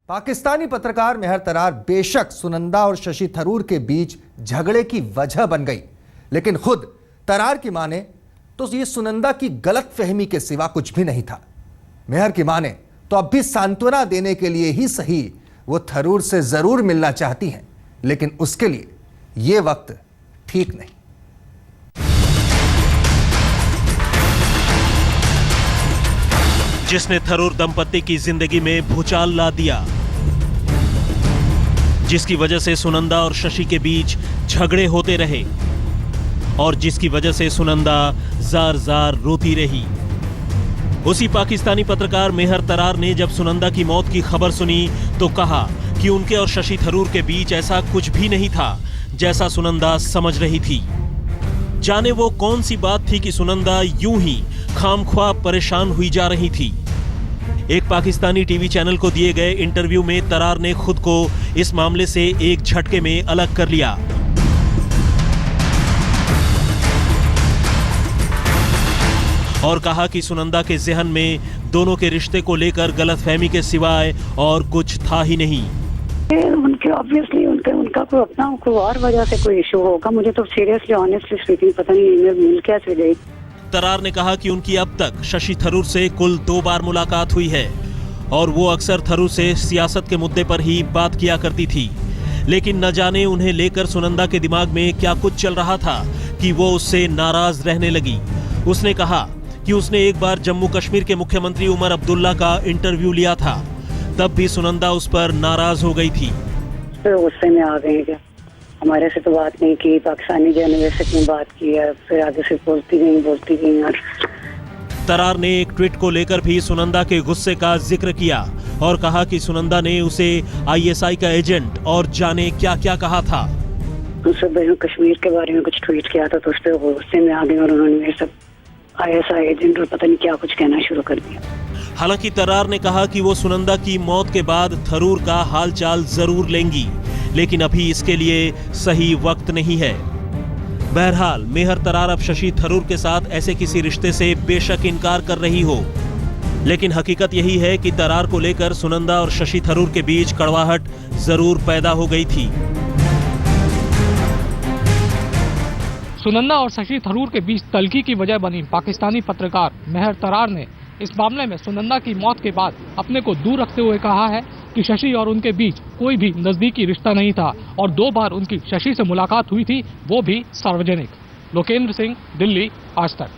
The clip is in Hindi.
पाकिस्तानी पत्रकार मेहर तरार बेशक सुनंदा और शशि थरूर के बीच झगड़े की वजह बन गई, लेकिन खुद तरार की माने तो ये सुनंदा की गलतफहमी के सिवा कुछ भी नहीं था। मेहर की माने तो अब भी सांत्वना देने के लिए ही सही वो थरूर से जरूर मिलना चाहती हैं, लेकिन उसके लिए ये वक्त ठीक नहीं। जिसने थरूर दंपति की जिंदगी में भूचाल ला दिया, जिसकी वजह से सुनंदा और शशि के बीच झगड़े होते रहे और जिसकी वजह से सुनंदा जार जार रोती रही। उसी पाकिस्तानी पत्रकार मेहर तरार ने जब सुनंदा की मौत की खबर सुनी तो कहा कि उनके और शशि थरूर के बीच ऐसा कुछ भी नहीं था जैसा सुनंदा समझ रही थी। जाने वो कौन सी बात थी कि सुनंदा यूं ही खामख्वाह परेशान हुई जा रही थी। एक पाकिस्तानी टीवी चैनल को दिए गए इंटरव्यू में तरार ने खुद को इस मामले से एक झटके में अलग कर लिया और कहा कि सुनंदा के ज़हन में दोनों के रिश्ते को लेकर गलतफहमी के सिवाय और कुछ था ही नहीं। उनके ऑब्वियसली उनका कोई अपना कोई और वजह से कोई इशू होगा। मुझे तो सीरियसली ऑनेस्टली स्पीकिंग पता नहीं ईमेल मिल कैसे गई। तरार ने कहा कि उनकी अब तक शशि थरूर से कुल 2 बार मुलाकात हुई है और वो अक्सर थरूर से सियासत के मुद्दे पर ही बात किया करती थी, लेकिन न जाने उन्हें लेकर सुनंदा के दिमाग में क्या कुछ चल रहा था कि वो उससे नाराज रहने लगी। उसने कहा कि उसने एक बार जम्मू कश्मीर के मुख्यमंत्री उमर अब्दुल्ला का इंटरव्यू लिया था, तब भी सुनंदा उस पर नाराज हो गई थी। फिर गुस्से में आ गए क्या, हमारे से तो बात नहीं की, पाकिस्तानी जर्नलिस्ट ने बात की है, फिर आगे से बोलती गई यार। तरार ने एक ट्वीट को लेकर भी सुनंदा के गुस्से का जिक्र किया और कहा कि सुनंदा ने उसे आईएसआई का एजेंट और जाने क्या क्या कहा था। उससे कश्मीर के बारे में कुछ ट्वीट किया था तो उस पर गुस्से में आ गए और उन्होंने मेरे सब आईएसआई एजेंट और पता नहीं क्या कुछ कहना शुरू कर दिया। हालांकि तरार ने कहा कि वो सुनंदा की मौत के बाद थरूर का हालचाल जरूर लेंगी, लेकिन अभी इसके लिए सही वक्त नहीं है। बहरहाल मेहर तरार अब शशि थरूर के साथ ऐसे किसी रिश्ते से बेशक इनकार कर रही हो, लेकिन हकीकत यही है कि तरार को लेकर सुनंदा और शशि थरूर के बीच कड़वाहट जरूर पैदा हो गई थी। सुनंदा और शशि थरूर के बीच तल्खी की वजह बनी पाकिस्तानी पत्रकार मेहर तरार ने इस मामले में सुनंदा की मौत के बाद अपने को दूर रखते हुए कहा है कि शशि और उनके बीच कोई भी नजदीकी रिश्ता नहीं था और 2 बार उनकी शशि से मुलाकात हुई थी, वो भी सार्वजनिक। लोकेंद्र सिंह, दिल्ली, आज तक।